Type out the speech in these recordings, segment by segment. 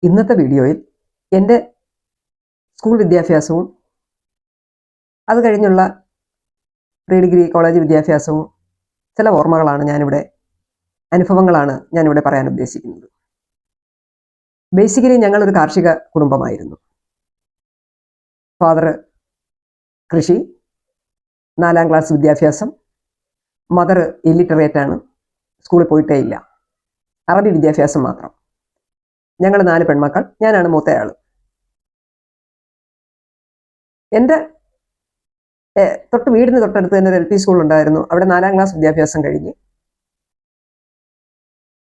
ഇന്നത്തെ വീഡിയോയിൽ എൻ്റെ സ്കൂൾ വിദ്യാഭ്യാസവും അത് കഴിഞ്ഞുള്ള പ്രീ ഡിഗ്രി കോളേജ് വിദ്യാഭ്യാസവും ചില ഓർമ്മകളാണ് അനുഭവങ്ങളാണ് ഞാനിവിടെ പറയാൻ ഉദ്ദേശിക്കുന്നത്. ബേസിക്കലി ഞങ്ങളൊരു കാർഷിക കുടുംബമായിരുന്നു. ഫാദർ കൃഷി, 4ാം ക്ലാസ് വിദ്യാഭ്യാസം, മദർ ഇല്ലിറ്ററേറ്റ് ആണ്, സ്കൂളിൽ പോയിട്ടേ ഇല്ല, അറബി വിദ്യാഭ്യാസം മാത്രം. ഞങ്ങൾ 4 പെൺമക്കൾ, ഞാനാണ് മൂത്തയാൾ. എൻ്റെ വീടിന് തൊട്ടടുത്ത് തന്നെ ഒരു LP സ്കൂൾ ഉണ്ടായിരുന്നു. അവിടെ 4ാം ക്ലാസ് വിദ്യാഭ്യാസം കഴിഞ്ഞ്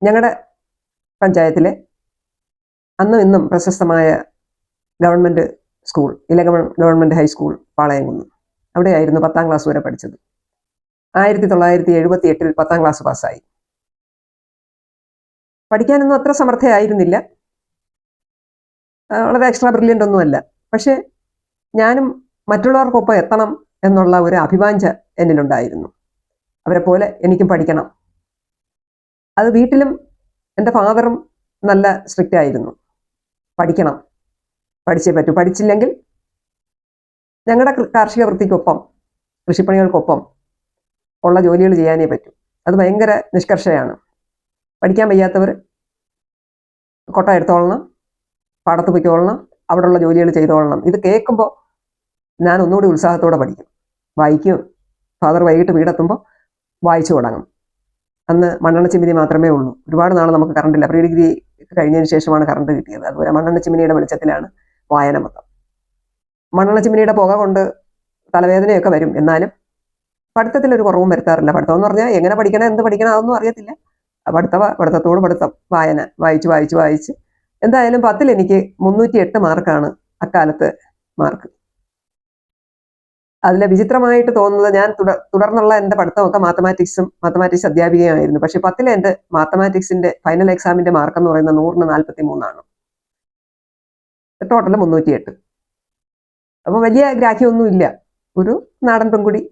ഞങ്ങളുടെ പഞ്ചായത്തിലെ അന്നും ഇന്നും പ്രശസ്തമായ ഗവൺമെൻറ് സ്കൂൾ, ഇലഗവൺ ഗവൺമെൻറ് ഹൈസ്കൂൾ പാളയംകുന്ന്, അവിടെയായിരുന്നു 10ാം ക്ലാസ് വരെ പഠിച്ചത്. 1978 10ാം ക്ലാസ് പാസ്സായി. പഠിക്കാനൊന്നും അത്ര സമർത്ഥയായിരുന്നില്ല, വളരെ എക്സ്ട്രാ ബ്രില്യൻ്റ് ഒന്നുമല്ല. പക്ഷേ ഞാനും മറ്റുള്ളവർക്കൊപ്പം എത്തണം എന്നുള്ള ഒരു അഭിവാഞ്ച എന്നിലുണ്ടായിരുന്നു. അവരെ പോലെ എനിക്കും പഠിക്കണം. അത് വീട്ടിലും എൻ്റെ ഫാദറും നല്ല സ്ട്രിക്റ്റ് ആയിരുന്നു. പഠിക്കണം, പഠിച്ചേ പറ്റൂ, പഠിച്ചില്ലെങ്കിൽ ഞങ്ങളുടെ കാർഷിക വൃത്തിക്കൊപ്പം കൃഷിപ്പണികൾക്കൊപ്പം ഉള്ള ജോലികൾ ചെയ്യാനേ പറ്റൂ. അത് ഭയങ്കര നിഷ്കർഷയാണ്. പഠിക്കാൻ വയ്യാത്തവർ കൊട്ട എടുത്തോളണം, പാടത്ത് പൊയ്ക്കോളണം, അവിടെയുള്ള ജോലികൾ ചെയ്തോളണം. ഇത് കേൾക്കുമ്പോൾ ഞാൻ ഒന്നുകൂടി ഉത്സാഹത്തോടെ പഠിക്കും, വായിക്കും. ഫാദർ വൈകിട്ട് വീടെത്തുമ്പോൾ വായിച്ചു തുടങ്ങും. അന്ന് മണ്ണെണ്ണ ചിമ്മിനി മാത്രമേ ഉള്ളൂ. ഒരുപാട് നാൾ നമുക്ക് കറണ്ടില്ല. പ്രീ ഡിഗ്രി കഴിഞ്ഞതിന് ശേഷമാണ് കറണ്ട് കിട്ടിയത്. അതുപോലെ മണ്ണെണ്ണ ചിമ്മിനിയുടെ വെളിച്ചത്തിലാണ് വായന മൊത്തം. മണ്ണെണ്ണ ചിമ്മിനിയുടെ പുക കൊണ്ട് തലവേദനയൊക്കെ വരും, എന്നാലും പഠിത്തത്തിലൊരു കുറവും വരുത്താറില്ല. പഠിത്തം എന്ന് പറഞ്ഞാൽ എങ്ങനെ പഠിക്കണം, എന്ത് പഠിക്കണം, അതൊന്നും അറിയത്തില്ല. പഠിത്തത്തോട് പഠിത്തം, വായന, വായിച്ച് എന്തായാലും 10ൽ എനിക്ക് 308 മാർക്കാണ് അക്കാലത്ത് മാർക്ക്. അതിലെ വിചിത്രമായിട്ട് തോന്നുന്നത്, ഞാൻ തുടർന്നുള്ള എൻ്റെ പഠിത്തമൊക്കെ മാത്തമാറ്റിക്സ് അധ്യാപികയായിരുന്നു. പക്ഷെ 10ലെ എൻ്റെ മാത്തമാറ്റിക്സിന്റെ ഫൈനൽ എക്സാമിന്റെ മാർക്ക് എന്ന് പറയുന്നത് 100ന് 43 ടോട്ടൽ 308. അപ്പോൾ വലിയ ഗ്രാഹ്യമൊന്നുമില്ല. ഒരു നാടൻ പെൺകുടി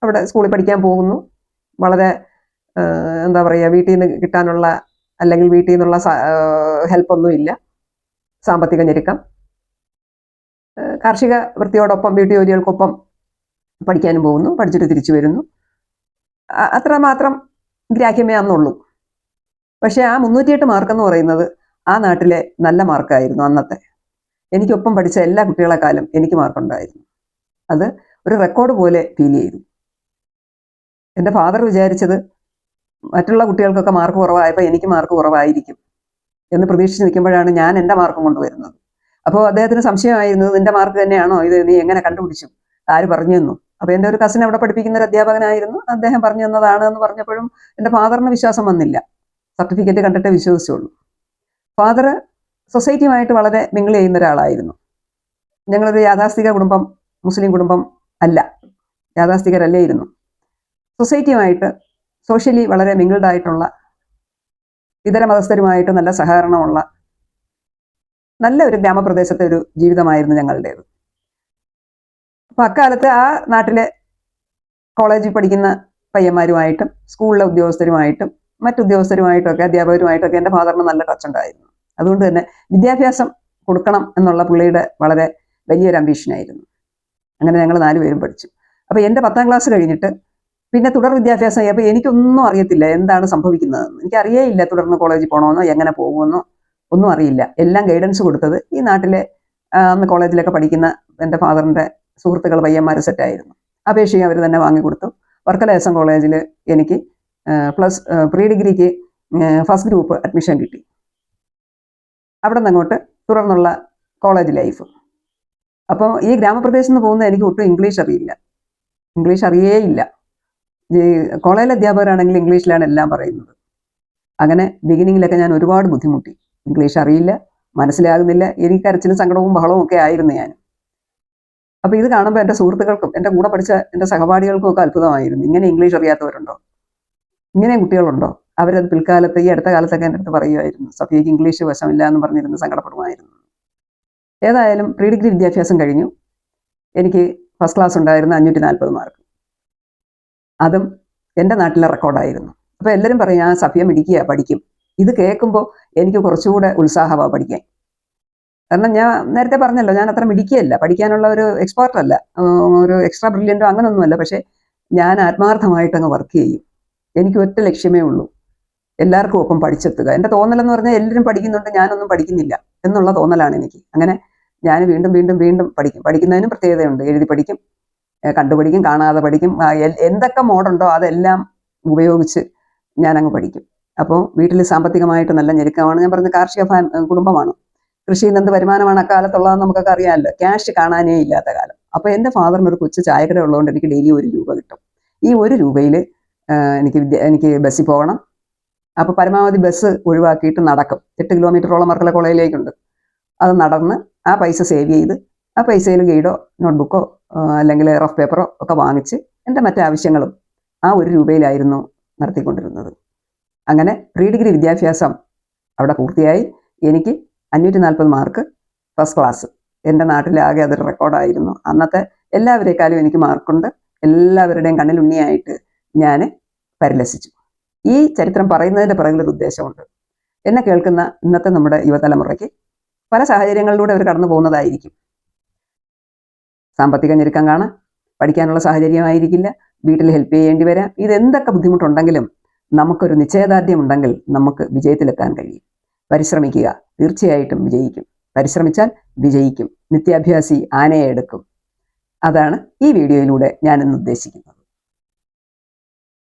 അവിടെ സ്കൂളിൽ പഠിക്കാൻ പോകുന്നു. വളരെ എന്താ പറയുക, വീട്ടിൽ നിന്ന് കിട്ടാനുള്ള അല്ലെങ്കിൽ വീട്ടിൽ നിന്നുള്ള ഹെൽപ്പൊന്നും ഇല്ല, സാമ്പത്തിക ഞെരുക്കം. കാർഷിക വൃത്തിയോടൊപ്പം വീട്ടുജോലികൾക്കൊപ്പം പഠിക്കാനും പോകുന്നു, പഠിച്ചിട്ട് തിരിച്ചു വരുന്നു. അത്രമാത്രം ഗ്രാഹ്യമേ അന്നുള്ളൂ. പക്ഷെ ആ 308 മാർക്കെന്ന് പറയുന്നത് ആ നാട്ടിലെ നല്ല മാർക്കായിരുന്നു അന്നത്തെ. എനിക്കൊപ്പം പഠിച്ച എല്ലാ കുട്ടികളെക്കാളും എനിക്ക് മാർക്കുണ്ടായിരുന്നു. അത് ഒരു റെക്കോർഡ് പോലെ ഫീൽ ചെയ്തു. എൻ്റെ ഫാദർ വിചാരിച്ചത് മറ്റുള്ള കുട്ടികൾക്കൊക്കെ മാർക്ക് കുറവായപ്പോൾ എനിക്ക് മാർക്ക് കുറവായിരിക്കും എന്ന് പ്രതീക്ഷിച്ച് നിൽക്കുമ്പോഴാണ് ഞാൻ എൻ്റെ മാർക്കും കൊണ്ടുവരുന്നത്. അപ്പോൾ അദ്ദേഹത്തിന് സംശയമായിരുന്നു, നിന്റെ മാർക്ക് തന്നെയാണോ ഇത്, നീ എങ്ങനെ കണ്ടുപിടിച്ചു, ആര് പറഞ്ഞു തന്നു? അപ്പോൾ എൻ്റെ ഒരു കസിൻ അവിടെ പഠിപ്പിക്കുന്ന ഒരു അധ്യാപകനായിരുന്നു, അദ്ദേഹം പറഞ്ഞു തന്നതാണ് എന്ന് പറഞ്ഞപ്പോഴും എൻ്റെ ഫാദറിന് വിശ്വാസം വന്നില്ല. സർട്ടിഫിക്കറ്റ് കണ്ടിട്ടേ വിശ്വസിച്ചുള്ളൂ. ഫാദർ സൊസൈറ്റിയുമായിട്ട് വളരെ മിങ്കിൾ ചെയ്യുന്ന ഒരാളായിരുന്നു. ഞങ്ങളൊരു യാഥാസ്ഥിക കുടുംബം, മുസ്ലിം കുടുംബം അല്ല, യാഥാസ്ഥികരല്ലേയിരുന്നു. സൊസൈറ്റിയുമായിട്ട് സോഷ്യലി വളരെ മിങ്കിൾഡ് ആയിട്ടുള്ള, ഇതര മതസ്ഥരുമായിട്ട് നല്ല സഹകരണമുള്ള നല്ല ഒരു ഗ്രാമപ്രദേശത്തെ ഒരു ജീവിതമായിരുന്നു ഞങ്ങളുടേത്. അപ്പോൾ അക്കാലത്ത് ആ നാട്ടിലെ കോളേജിൽ പഠിക്കുന്ന പയ്യന്മാരുമായിട്ടും സ്കൂളിലെ ഉദ്യോഗസ്ഥരുമായിട്ടും മറ്റുദ്യോഗസ്ഥരുമായിട്ടൊക്കെ അധ്യാപകരുമായിട്ടൊക്കെ എൻ്റെ ഫാദറിന് നല്ല ടച്ച് ഉണ്ടായിരുന്നു. അതുകൊണ്ട് തന്നെ വിദ്യാഭ്യാസം കൊടുക്കണം എന്നുള്ള പുള്ളിയുടെ വളരെ വലിയൊരു അംബീഷനായിരുന്നു. അങ്ങനെ ഞങ്ങൾ 4 പേരും പഠിച്ചു. അപ്പോൾ എൻ്റെ 10ാം ക്ലാസ് കഴിഞ്ഞിട്ട് പിന്നെ തുടർ വിദ്യാഭ്യാസം ആയപ്പോൾ എനിക്കൊന്നും അറിയത്തില്ല എന്താണ് സംഭവിക്കുന്നതെന്ന്. എനിക്കറിയേയില്ല തുടർന്ന് കോളേജിൽ പോകണമെന്നോ എങ്ങനെ പോകുമെന്നോ ഒന്നും അറിയില്ല. എല്ലാം ഗൈഡൻസ് കൊടുത്തത് ഈ നാട്ടിലെ അന്ന് കോളേജിലൊക്കെ പഠിക്കുന്ന എൻ്റെ ഫാദറിൻ്റെ സുഹൃത്തുക്കൾ പയ്യന്മാർ സെറ്റായിരുന്നു. അപേക്ഷയും അവർ തന്നെ വാങ്ങിക്കൊടുത്തു. വർക്കല SM കോളേജിൽ എനിക്ക് പ്രീ ഡിഗ്രിക്ക് ഫസ്റ്റ് ഗ്രൂപ്പ് അഡ്മിഷൻ കിട്ടി. അവിടെ നിന്ന് അങ്ങോട്ട് തുടർന്നുള്ള കോളേജ് ലൈഫ്. അപ്പോൾ ഈ ഗ്രാമപ്രദേശത്ത് നിന്ന് പോകുന്ന എനിക്ക് ഒട്ടും ഇംഗ്ലീഷ് അറിയില്ല, ഇംഗ്ലീഷ് അറിയേയില്ല. ഈ കോളേജിലെ അധ്യാപകരാണെങ്കിൽ ഇംഗ്ലീഷിലാണ് എല്ലാം പറയുന്നത്. അങ്ങനെ ബിഗിനിങ്ങിലൊക്കെ ഞാൻ ഒരുപാട് ബുദ്ധിമുട്ടി. ഇംഗ്ലീഷ് അറിയില്ല, മനസ്സിലാകുന്നില്ല. എനിക്ക് കരച്ചിലും സങ്കടവും ബഹളവും ഒക്കെ ആയിരുന്നു ഞാൻ. അപ്പോൾ ഇത് കാണുമ്പോൾ എൻ്റെ സുഹൃത്തുക്കൾക്കും എൻ്റെ കൂടെ പഠിച്ച എൻ്റെ സഹപാഠികൾക്കും ഒക്കെ അത്ഭുതമായിരുന്നു. ഇങ്ങനെ ഇംഗ്ലീഷ് അറിയാത്തവരുണ്ടോ, ഇങ്ങനെ കുട്ടികളുണ്ടോ? അവരത് പിൽക്കാലത്ത് ഈ അടുത്ത കാലത്തൊക്കെ എൻ്റെ അടുത്ത് പറയുമായിരുന്നു, സഫിയയ്ക്ക് ഇംഗ്ലീഷ് വശമില്ല എന്ന് പറഞ്ഞിരുന്ന് സങ്കടപ്പെടുമായിരുന്നു. ഏതായാലും പ്രീ ഡിഗ്രി വിദ്യാഭ്യാസം കഴിഞ്ഞു. എനിക്ക് ഫസ്റ്റ് ക്ലാസ് ഉണ്ടായിരുന്ന 540 മാർക്ക്. അതും എൻ്റെ നാട്ടിലെ റെക്കോർഡായിരുന്നു. അപ്പോൾ എല്ലാവരും പറയും, ആ സഫിയ മിടിക്കുക, പഠിക്കും. ഇത് കേൾക്കുമ്പോൾ എനിക്ക് കുറച്ചുകൂടെ ഉത്സാഹമാണ് പഠിക്കാൻ. കാരണം ഞാൻ നേരത്തെ പറഞ്ഞല്ലോ, ഞാൻ അത്ര മിടിക്കുകയല്ല, പഠിക്കാനുള്ള ഒരു എക്സ്പേർട്ട് അല്ല, ഒരു എക്സ്ട്രാ ബ്രില്യൻറ്റോ അങ്ങനൊന്നുമല്ല. പക്ഷേ ഞാൻ ആത്മാർത്ഥമായിട്ട് അങ്ങ് വർക്ക് ചെയ്യും. എനിക്ക് ഒറ്റ ലക്ഷ്യമേ ഉള്ളൂ, എല്ലാവർക്കും ഒപ്പം പഠിച്ചെത്തുക. എൻ്റെ തോന്നലെന്ന് പറഞ്ഞാൽ എല്ലാവരും പഠിക്കുന്നുണ്ട്, ഞാനൊന്നും പഠിക്കുന്നില്ല എന്നുള്ള തോന്നലാണ് എനിക്ക്. അങ്ങനെ ഞാൻ വീണ്ടും വീണ്ടും വീണ്ടും പഠിക്കും. പഠിക്കുന്നതിനും പ്രത്യേകതയുണ്ട്. എഴുതി പഠിക്കും, കണ്ടുപഠിക്കും, കാണാതെ പഠിക്കും, എന്തൊക്കെ മോഡുണ്ടോ അതെല്ലാം ഉപയോഗിച്ച് ഞാനങ്ങ് പഠിക്കും. അപ്പോൾ വീട്ടിൽ സാമ്പത്തികമായിട്ട് നല്ല ഞെരുക്കമാണ്. ഞാൻ പറഞ്ഞ കാർഷിക കുടുംബമാണ്. കൃഷിയിൽ നിന്ന് എന്ത് വരുമാനമാണ് അക്കാലത്തുള്ളതെന്ന് നമുക്കൊക്കെ അറിയാമല്ലോ. ക്യാഷ് കാണാനേ ഇല്ലാത്ത കാലം. അപ്പോൾ എൻ്റെ ഫാദറിന് ഒരു കൊച്ചു ചായക്കട ഉള്ളതുകൊണ്ട് എനിക്ക് ഡെയിലി 1 രൂപ കിട്ടും. ഈ 1 രൂപയിൽ എനിക്ക് ബസ്സിൽ പോകണം. അപ്പോൾ പരമാവധി ബസ് ഒഴിവാക്കിയിട്ട് നടക്കും. 8 കിലോമീറ്ററോളം വർക്കല കോളേജിലേക്കുണ്ട്. അത് നടന്ന് ആ പൈസ സേവ് ചെയ്ത് ആ പൈസയിൽ ഗൈഡോ നോട്ട്ബുക്കോ അല്ലെങ്കിൽ റഫ് പേപ്പറോ ഒക്കെ വാങ്ങിച്ച് എൻ്റെ മറ്റാവശ്യങ്ങളും ആ 1 രൂപയിലായിരുന്നു നടത്തിക്കൊണ്ടിരുന്നത്. അങ്ങനെ പ്രീ ഡിഗ്രി വിദ്യാഭ്യാസം അവിടെ പൂർത്തിയായി. എനിക്ക് 540 മാർക്ക്, ഫസ്റ്റ് ക്ലാസ്. എൻ്റെ നാട്ടിലാകെ അതൊരു റെക്കോർഡായിരുന്നു. അന്നത്തെ എല്ലാവരേക്കാളും എനിക്ക് മാർക്കുണ്ട്. എല്ലാവരുടെയും കണ്ണിലുണ്ണിയായിട്ട് ഞാൻ പരിലസിച്ചു. ഈ ചരിത്രം പറയുന്നതിൻ്റെ പിറകിലൊരു ഉദ്ദേശമുണ്ട്. എന്നെ കേൾക്കുന്ന ഇന്നത്തെ നമ്മുടെ യുവതലമുറയ്ക്ക് പല സാഹചര്യങ്ങളിലൂടെ അവർ കടന്നു പോകുന്നതായിരിക്കും. സാമ്പത്തിക ഞെരുക്കം കാണാം, പഠിക്കാനുള്ള സാഹചര്യമായിരിക്കില്ല, വീട്ടിൽ ഹെൽപ്പ് ചെയ്യേണ്ടി വരാം. ഇതെന്തൊക്കെ ബുദ്ധിമുട്ടുണ്ടെങ്കിലും നമുക്കൊരു നിശ്ചയദാർഢ്യം ഉണ്ടെങ്കിൽ നമുക്ക് വിജയത്തിലെത്താൻ കഴിയും. പരിശ്രമിക്കുക, തീർച്ചയായിട്ടും വിജയിക്കും. പരിശ്രമിച്ചാൽ വിജയിക്കും. നിത്യാഭ്യാസി ആനയെ എടുക്കും. അതാണ് ഈ വീഡിയോയിലൂടെ ഞാൻ ഇന്ന് ഉദ്ദേശിക്കുന്നത്.